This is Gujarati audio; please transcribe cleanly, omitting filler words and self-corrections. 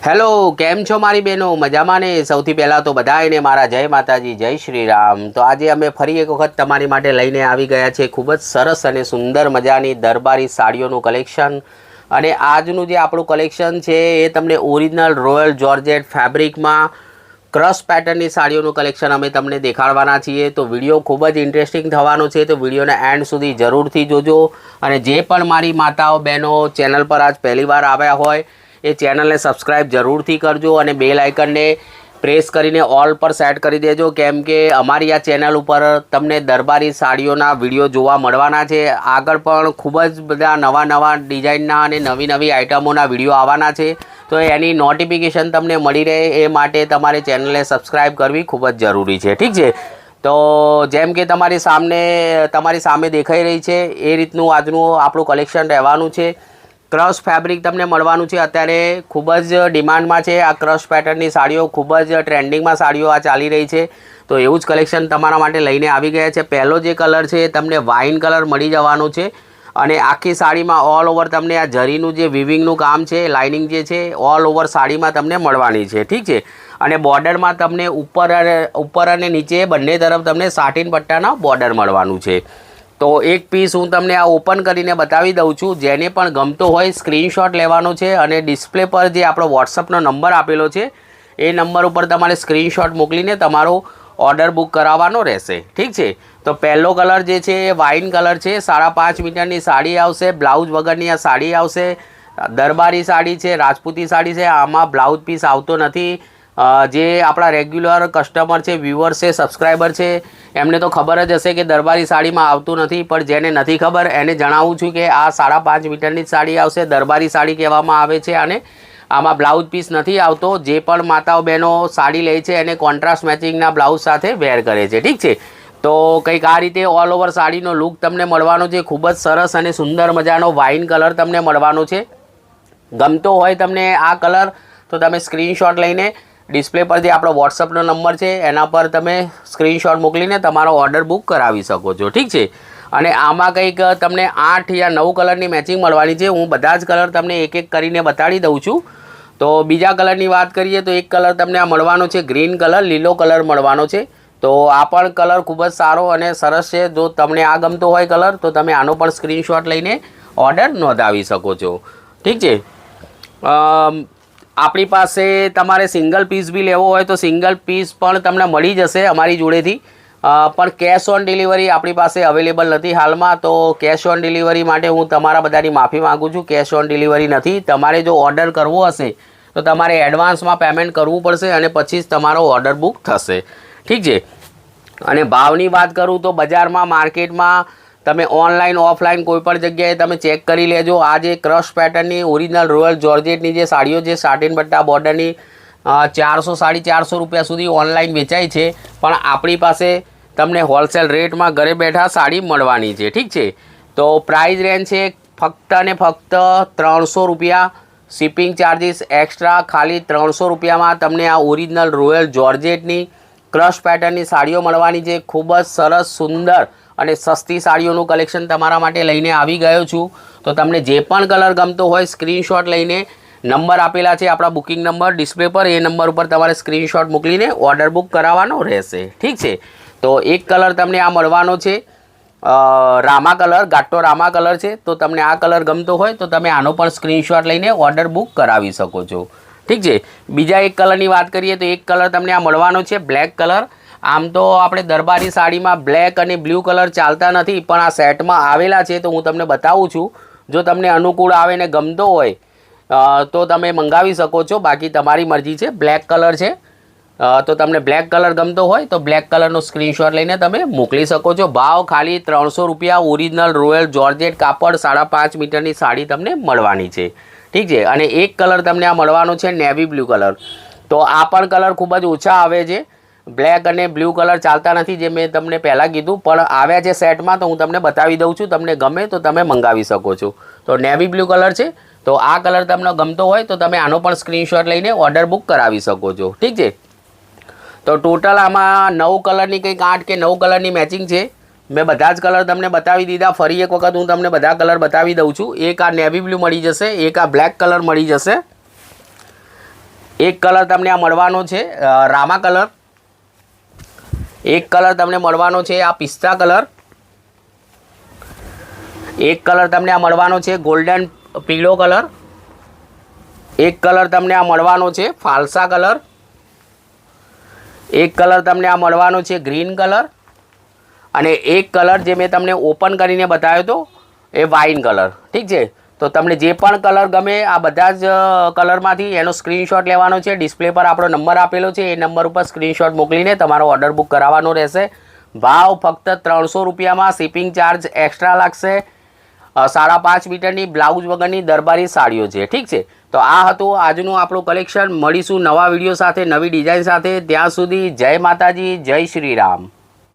હેલો, કેમ છો મારી બહેનો? મજામાં ને? સૌથી પહેલાં તો બધાને મારા જય માતાજી, જય શ્રી રામ। તો આજે અમે ફરી એક વખત તમારી માટે લઈને આવી ગયા છે ખૂબ જ સરસ અને સુંદર મજાની દરબારી સાડીઓનું કલેક્શન। અને આજનું જે આપણું કલેક્શન છે એ તમને ઓરિજિનલ રોયલ જોર્જેટ ફેબ્રિકમાં ક્રશ પેટર્નની સાડીઓનું કલેક્શન અમે તમને દેખાડવાના છીએ। તો વિડીયો ખૂબ જ ઇન્ટરેસ્ટિંગ થવાનો છે, તો વિડીયોને એન્ડ સુધી જરૂરથી જોજો। અને જે પણ મારી માતાઓ બહેનો ચેનલ પર આજ પહેલીવાર આવ્યા હોય એ ચેનલને સબસ્ક્રાઈબ જરૂરથી કરજો અને બેલ આઇકનને પ્રેસ કરીને ઓલ પર સેટ કરી દેજો, કેમ કે અમારી આ ચેનલ ઉપર તમને દરબારી સાડીઓના વિડીયો જોવા મળવાના છે। આગળ પણ ખૂબ જ બધા નવા ડિઝાઇનના અને નવી આઇટમોના વિડીયો આવવાના છે, તો એની નોટિફિકેશન તમને મળી રહે એ માટે તમારે ચેનલને સબસ્ક્રાઈબ કરવી ખૂબ જ જરૂરી છે, ઠીક છે। તો જેમ કે તમારી સામે દેખાઈ રહી છે એ રીતનું આજનું આપણું કલેક્શન રહેવાનું છે। ક્રશ ફેબ્રિક તમને મળવાનું છે, અત્યારે ખૂબ જ ડિમાન્ડમાં છે આ ક્રશ પેટર્નની સાડીઓ, ખૂબ જ ટ્રેન્ડિંગમાં સાડીઓ આ ચાલી રહી છે। તો એવું જ કલેક્શન તમારા માટે લઈને આવી ગયા છે। પહેલો જે કલર છે એ તમને વાઇન કલર મળી જવાનો છે અને આખી સાડીમાં ઓલ ઓવર તમને આ જરીનું જે વિવિંગનું કામ છે, લાઇનિંગ જે છે ઓલ ઓવર સાડીમાં તમને મળવાની છે, ઠીક છે। અને બોર્ડરમાં તમને ઉપર અને નીચે બંને તરફ તમને સાટીન પટ્ટાના બોર્ડર મળવાનું છે। તો એક પીસ હું તમને આ ઓપન કરીને બતાવી દઉં છું, જેને પણ ગમતો હોય સ્ક્રીનશોટ લેવાનો છે અને ડિસ્પ્લે પર જે આપણો વોટ્સઅપનો નંબર આપેલો છે એ નંબર ઉપર તમારે સ્ક્રીનશોટ મોકલીને તમારો ઓર્ડર બુક કરાવવાનો રહેશે, ઠીક છે। તો પહેલો કલર જે છે એ વાઇન કલર છે, 5.5 મીટરની સાડી આવશે, બ્લાઉઝ વગરની આ સાડી આવશે। દરબારી સાડી છે, રાજપૂતી સાડી છે, આમાં બ્લાઉઝ પીસ આવતો નથી। જે આપણા રેગ્યુલર કસ્ટમર છે, વ્યુઅર્સ છે, સબસ્ક્રાઈબર છે એમને તો ખબર જ હશે કે દરબારી સાડીમાં આવતું નથી, પણ જેને નથી ખબર એને જણાવું છું કે આ 5.5 મીટરની જ સાડી આવશે, દરબારી સાડી કહેવામાં આવે છે અને આમાં બ્લાઉઝ પીસ નથી આવતો। જે પણ માતાઓ બહેનો સાડી લે છે એને કોન્ટ્રાસ્ટ મેચિંગના બ્લાઉઝ સાથે વેર કરે છે, ઠીક છે। તો કંઈક આ રીતે ઓલ ઓવર સાડીનો લુક તમને મળવાનો છે, ખૂબ જ સરસ અને સુંદર મજાનો વાઇન કલર તમને મળવાનો છે। ગમતો હોય તમને આ કલર તો તમે સ્ક્રીનશોટ લઈને ડિસ્પ્લે પર જે આપણો વોટ્સઅપનો નંબર છે એના પર તમે સ્ક્રીનશોટ મોકલીને તમારો ઓર્ડર બુક કરાવી શકો છો, ઠીક છે। અને આમાં કંઈક તમને 8 યા 9 કલરની મેચિંગ મળવાની છે, હું બધા જ કલર તમને એક એક કરીને બતાડી દઉં છું। તો બીજા કલરની વાત કરીએ તો એક કલર તમને આ મળવાનો છે ગ્રીન કલર, લીલો કલર મળવાનો છે। તો આ પણ કલર ખૂબ જ સારો અને સરસ છે। જો તમને આ ગમતો હોય કલર તો તમે આનો પણ સ્ક્રીનશોટ લઈને ઓર્ડર નોંધાવી શકો છો, ઠીક છે। આપણી પાસે તમારે સિંગલ પીસ બી લેવો હોય તો સિંગલ પીસ પણ તમને મળી જશે અમારી જોડેથી, પણ કેશ ઓન ડિલિવરી આપણી પાસે અવેલેબલ નથી હાલમાં। તો કેશ ઓન ડિલિવરી માટે હું તમારા બધાની માફી માગું છું, કેશ ઓન ડિલિવરી નથી। તમારે જો ઓર્ડર કરવો હશે તો તમારે એડવાન્સમાં પેમેન્ટ કરવું પડશે અને પછી જ તમારો ઓર્ડર બુક થશે, ઠીક છે। અને ભાવની વાત કરું તો બજારમાં માર્કેટમાં તમે ઓનલાઈન ઓફલાઈન કોઈ પણ જગ્યાએ તમે ચેક કરી લેજો। આ જે ક્રશ પેટર્નની ઓરિજિનલ રોયલ જોર્જેટની જે સાડીઓ છે સાટીન પટ્ટા બોર્ડરની 400-450 રૂપિયા સુધી ઓનલાઈન વેચાય છે, પણ આપણી પાસે તમને હોલસેલ રેટમાં ઘરે બેઠા સાડી મળવાની છે, ઠીક છે। તો પ્રાઇસ રેન્જ છે ફક્ત અને ફક્ત 300 રૂપિયા, શિપિંગ ચાર્જિસ એક્સ્ટ્રા। ખાલી 300 રૂપિયામાં તમને આ ઓરિજિનલ રોયલ જોર્જેટની ક્રશ પેટર્નની સાડીઓ મળવાની છે। ખૂબ જ સરસ સુંદર અને સસ્તી સાડીઓનું કલેક્શન તમારા માટે લઈને આવી ગયો છું। તો તમને જે પણ કલર ગમતો હોય સ્ક્રીનશોટ લઈને નંબર આપેલા છે આપણા બુકિંગ નંબર ડિસ્પ્લે પર, એ નંબર ઉપર તમારે સ્ક્રીનશોટ મોકલીને ઓર્ડર બુક કરાવવાનો રહેશે, ઠીક છે। તો એક કલર તમને આ મળવાનો છે રામા કલર, ઘાટો રામા કલર છે। તો તમને આ કલર ગમતો હોય તો તમે આનો પણ સ્ક્રીનશોટ લઈને ઓર્ડર બુક કરાવી શકો છો, ઠીક છે। બીજા એક કલરની વાત કરીએ તો એક કલર તમને આ મળવાનો છે બ્લેક કલર। આમ તો આપણે દરબારી સાડીમાં બ્લેક અને બ્લુ કલર ચાલતા નથી, પણ આ સેટમાં આવેલા છે તો હું તમને બતાવું છું। જો તમને અનુકૂળ આવે ને ગમતો હોય તો તમે મંગાવી શકો છો, બાકી તમારી મરજી છે। બ્લેક કલર છે તો તમને બ્લેક કલર ગમતો હોય તો બ્લેક કલરનો સ્ક્રીનશોટ લઈને તમે મોકલી શકો છો। ભાવ ખાલી 300 રૂપિયા, ઓરિજિનલ રોયલ જોર્જેટ કાપડ 5.5 મીટરની સાડી તમને મળવાની છે, ઠીક છે। અને એક કલર તમને આ મળવાનો છે નેવી બ્લુ કલર। તો આ પણ કલર ખૂબ જ ઓછા આવે છે, બ્લેક અને બ્લુ કલર ચાલતા નથી જે મેં તમને પહેલાં કીધું, પણ આવ્યા છે સેટમાં તો હું તમને બતાવી દઉં છું। તમને ગમે તો તમે મંગાવી શકો છો। તો નેવી બ્લુ કલર છે, તો આ કલર તમને ગમતો હોય તો તમે આનો પણ સ્ક્રીનશોટ લઈને ઓર્ડર બુક કરાવી શકો છો, ઠીક છે। તો ટોટલ આમાં 9 કલરની કંઈક 8 કે 9 કલરની મેચિંગ છે। મેં બધા જ કલર તમને બતાવી દીધા, ફરી એક વખત હું તમને બધા કલર બતાવી દઉં છું। એક આ નેવી બ્લુ મળી જશે, એક આ બ્લેક કલર મળી જશે, એક કલર તમને આ મળવાનો છે રામા કલર, એક કલર તમને મળવાનો છે આ પિસ્તા કલર, એક કલર તમને આ મળવાનો છે ગોલ્ડન પીળો કલર, એક કલર તમને આ મળવાનો છે ફાલસા કલર, એક કલર તમને આ મળવાનો છે ગ્રીન કલર, અને એક કલર જે મેં તમને ઓપન કરીને બતાવ્યો હતો એ વાઇન કલર. ઠીક છે, તો તમને જે પણ કલર ગમે આ બધા જ કલરમાંથી એનો સ્ક્રીનશોટ લેવાનો છે. ડિસ્પ્લે પર આપણો નંબર આપેલો છે, એ નંબર ઉપર સ્ક્રીનશોટ મોકલીને તમારો ઓર્ડર બુક કરાવવાનો રહેશે. ભાવ ફક્ત 300 રૂપિયામાં, શિપિંગ ચાર્જ એક્સ્ટ્રા લાગશે. 5.5 મીટરની બ્લાઉઝ વગરની દરબારી સાડીઓ છે. ઠીક છે, તો આ હતું આજનું આપણું કલેક્શન. મળીશું નવા વિડીયો સાથે, નવી ડિઝાઇન સાથે. ત્યાં સુધી જય માતાજી, જય શ્રી રામ.